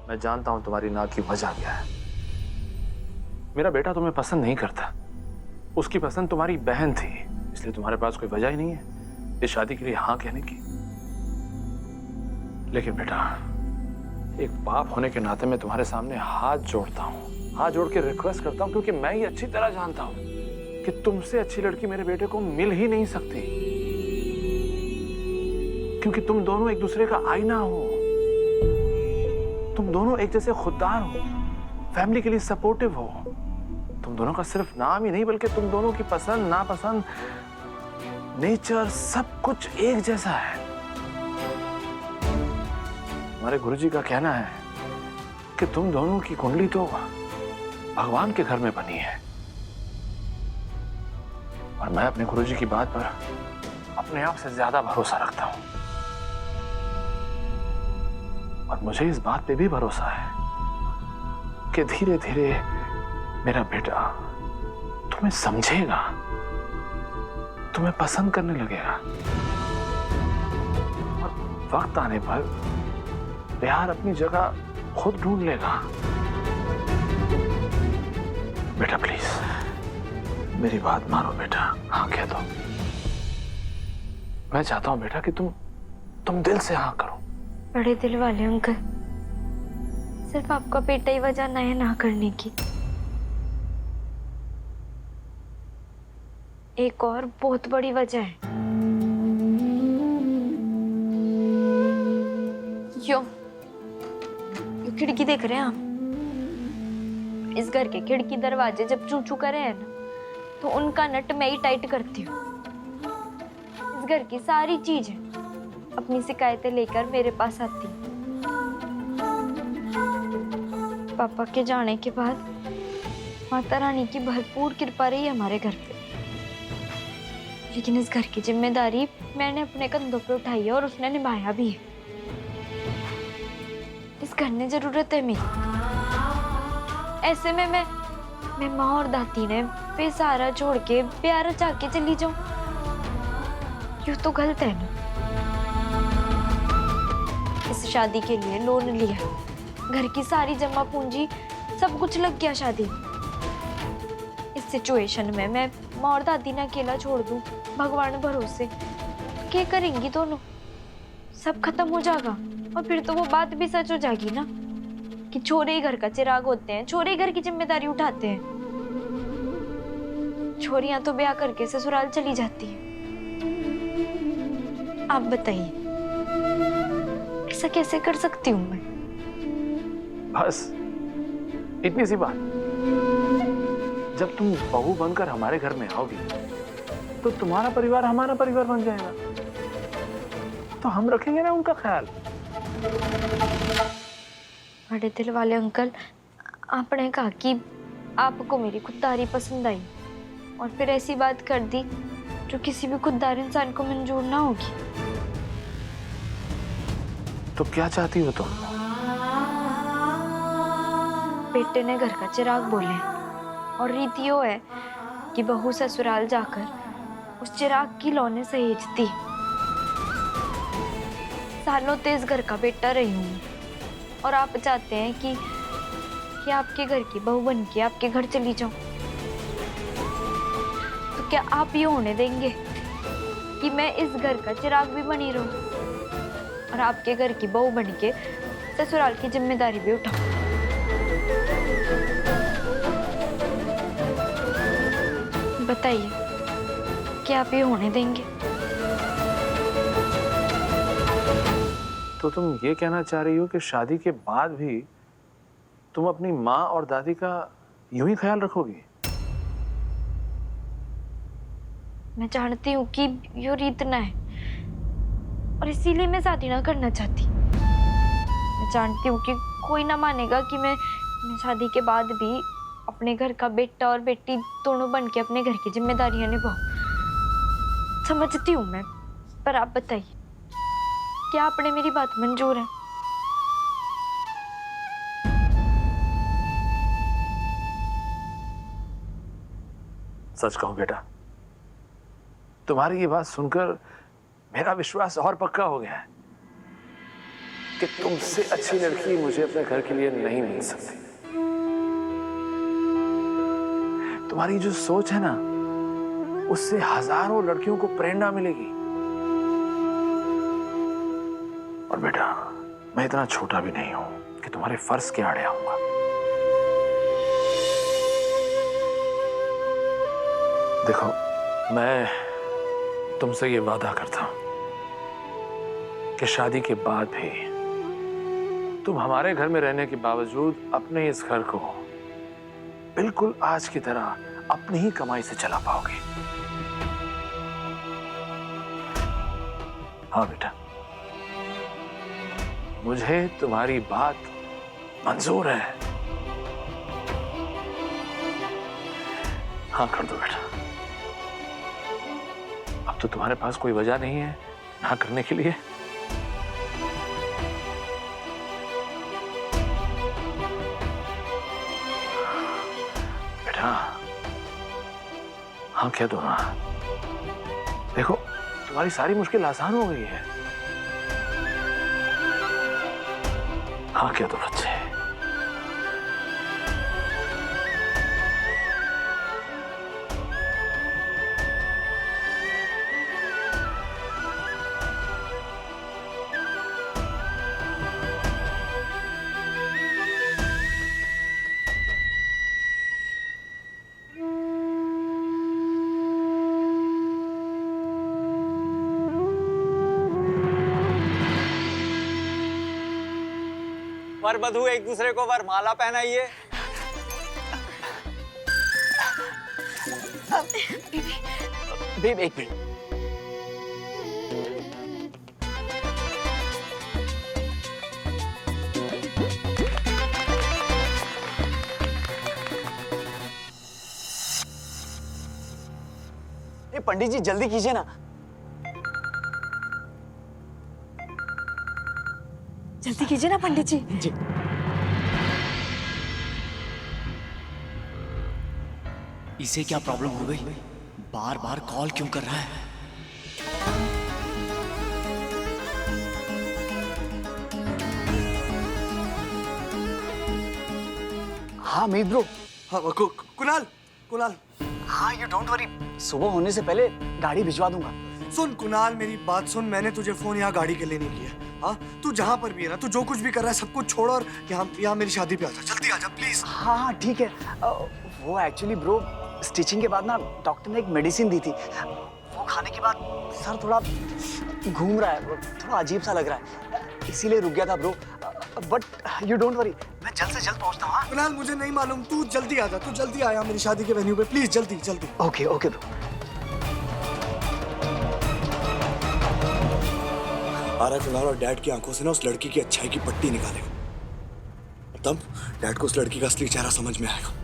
मैं जानता हूं तुम्हारी ना की वजह क्या है। मेरा बेटा तुम्हें पसंद नहीं करता, उसकी पसंद तुम्हारी बहन थी, इसलिए तुम्हारे पास कोई वजह ही नहीं है इस शादी के लिए हाँ कहने की। लेकिन बेटा, एक बाप होने के नाते मैं तुम्हारे सामने हाथ जोड़ता हूँ, हाथ जोड़ के रिक्वेस्ट करता हूँ, क्योंकि मैं ये अच्छी तरह जानता हूँ कि तुमसे अच्छी लड़की मेरे बेटे को मिल ही नहीं सकती, क्योंकि तुम दोनों एक दूसरे का आईना हो, तुम दोनों एक जैसे खुददार हो, फैमिली के लिए सपोर्टिव हो। तुम दोनों का सिर्फ नाम ही नहीं बल्कि तुम दोनों की पसंद नापसंद, नेचर, सब कुछ एक जैसा है। हमारे गुरुजी का कहना है कि तुम दोनों की कुंडली तो भगवान के घर में बनी है, और मैं अपने गुरुजी की बात पर अपने आप से ज्यादा भरोसा रखता हूं। और मुझे इस बात पे भी भरोसा है कि धीरे धीरे मेरा बेटा तुम्हें समझेगा, तुम्हें पसंद करने लगेगा, और वक्त आने पर प्यार अपनी जगह खुद ढूंढ लेगा। बेटा प्लीज मेरी बात मानो बेटा, हाँ कह दो। मैं चाहता हूं बेटा कि तुम दिल से हाँ करो। बड़े दिल वाले अंकल, सिर्फ आपका बेटा ही वजह ना है ना करने की, एक और बहुत बड़ी वजह है। यो खिड़की देख रहे हैं आप? इस घर के खिड़की दरवाजे जब चू चू करे हैं ना, तो उनका नट मैं ही टाइट करती हूँ। इस घर की सारी चीजें अपनी शिकायतें लेकर मेरे पास आती हैं। पापा के जाने के बाद माता रानी की भरपूर कृपा रही हमारे घर पे, लेकिन इस घर की जिम्मेदारी मैंने अपने कंधों पे उठाई है और उसने निभाया भी है। इस घर ने जरूरत है मेरी। ऐसे में मैं माँ और दादी ने बेसहारा छोड़ के प्यार चाह के चली जाऊं, यूं तो गलत है ना। इस शादी के लिए लोन लिया, घर की सारी जमा पूंजी सब कुछ लग गया शादी में। इस सिचुएशन में मैं माँ और दादी ने अकेला छोड़ दूं भगवान भरोसे, तो क्या करेंगी दोनों? सब खत्म हो जाएगा, और फिर तो वो बात भी सच हो जाएगी ना कि छोरे ही घर का चिराग होते हैं, छोरे ही घर की जिम्मेदारी उठाते हैं। छोरियां तो ब्याह करके ससुराल चली जाती हैं। आप बताइए, ऐसा कैसे कर सकती हूँ मैं? बस इतनी सी बात। जब तुम बहू बनकर हमारे घर में आओगी तो तुम्हारा परिवार हमारा परिवार बन जाएगा, तो हम रखेंगे ना उनका ख्याल। बड़े दिल वाले अंकल, आपने कहा कि आपको मेरी खुददारी पसंद आई, और फिर ऐसी बात कर दी जो किसी भी खुददार इंसान को मंजूर ना होगी। तो क्या चाहती हो तुम? बेटे ने घर का चिराग बोले, और रीति यो है कि बहू ससुराल जाकर उस चिराग की लौने सहेजती। सालों से इस घर का बेटा रही हूँ, और आप चाहते हैं कि आपके घर की बहू बन के आपके घर चली जाऊं, तो क्या आप ये होने देंगे कि मैं इस घर का चिराग भी बनी रहूं और आपके घर की बहू बन के ससुराल की जिम्मेदारी भी उठाऊं? बताइए, क्या आप ये होने देंगे? तो तुम ये कहना चाह रही हो कि शादी के बाद भी तुम अपनी माँ और दादी का यूं ही ख्याल रखोगी? मैं जानती हूँ कि यो रीत ना है, और इसीलिए मैं शादी ना करना चाहती। मैं जानती हूँ कि कोई ना मानेगा कि मैं शादी के बाद भी अपने घर का बेटा और बेटी दोनों बन के अपने घर की जिम्मेदारियां निभाऊं। समझती हूँ मैं, पर आप बताइए, क्या आपने मेरी बात मंजूर है? सच कहूं बेटा, तुम्हारी ये बात सुनकर मेरा विश्वास और पक्का हो गया है कि तुमसे अच्छी लड़की मुझे अपने घर के लिए नहीं मिल सकती। तुम्हारी जो सोच है ना, उससे हजारों लड़कियों को प्रेरणा मिलेगी। और बेटा, मैं इतना छोटा भी नहीं हूं कि तुम्हारे फर्ज के आड़े आऊंगा। देखो, मैं तुमसे ये वादा करता हूं कि शादी के बाद भी तुम हमारे घर में रहने के बावजूद अपने इस घर को बिल्कुल आज की तरह अपनी ही कमाई से चला पाओगे। हाँ बेटा, मुझे तुम्हारी बात मंजूर है। हाँ कर दो बेटा। अब तो तुम्हारे पास कोई वजह नहीं है ना करने के लिए। बेटा हाँ कह दो ना। देखो, तुम्हारी सारी मुश्किल आसान हो गई है। हाँ कह दो बच्चे। वर वधू एक दूसरे को वरमाला पहनाइए। बेब एक मिनट। पंडित जी जल्दी कीजिए ना। जल्दी कीजिए ना पंडित जी। जी। इसे क्या प्रॉब्लम हो गई? बार बार कॉल क्यों कर रहा है? हाँ मीत ब्रो। हाँ कुणाल कुणाल। हाँ यू डोंट वरी, सुबह होने से पहले गाड़ी भिजवा दूंगा। सुन कुणाल, मेरी बात सुन। मैंने तुझे फोन यहाँ गाड़ी के लिए नहीं किया। हाँ, तू जहाँ पर भी है ना, तू जो कुछ भी कर रहा है सब कुछ छोड़ और यहाँ मेरी शादी पे आ जा। जल्दी आ जा प्लीज। हाँ हाँ ठीक है। वो एक्चुअली ब्रो, स्टिचिंग के बाद ना डॉक्टर ने एक मेडिसिन दी थी, वो खाने के बाद सर थोड़ा घूम रहा है, थोड़ा अजीब सा लग रहा है, इसीलिए रुक गया था bro. But you don't worry, मैं जल्द से जल्द पहुंचता हूँ। कुणाल मुझे नहीं मालूम, तू जल्दी आ जा। तू जल्दी आया मेरी शादी के वेन्यू पे, प्लीज जल्दी जल्दी। Okay okay bro. आ रहा कुणाल और डैड की आंखों से ना उस लड़की की अच्छाई की पट्टी निकालेगा, तब डैड को उस लड़की का असली चेहरा समझ में आएगा।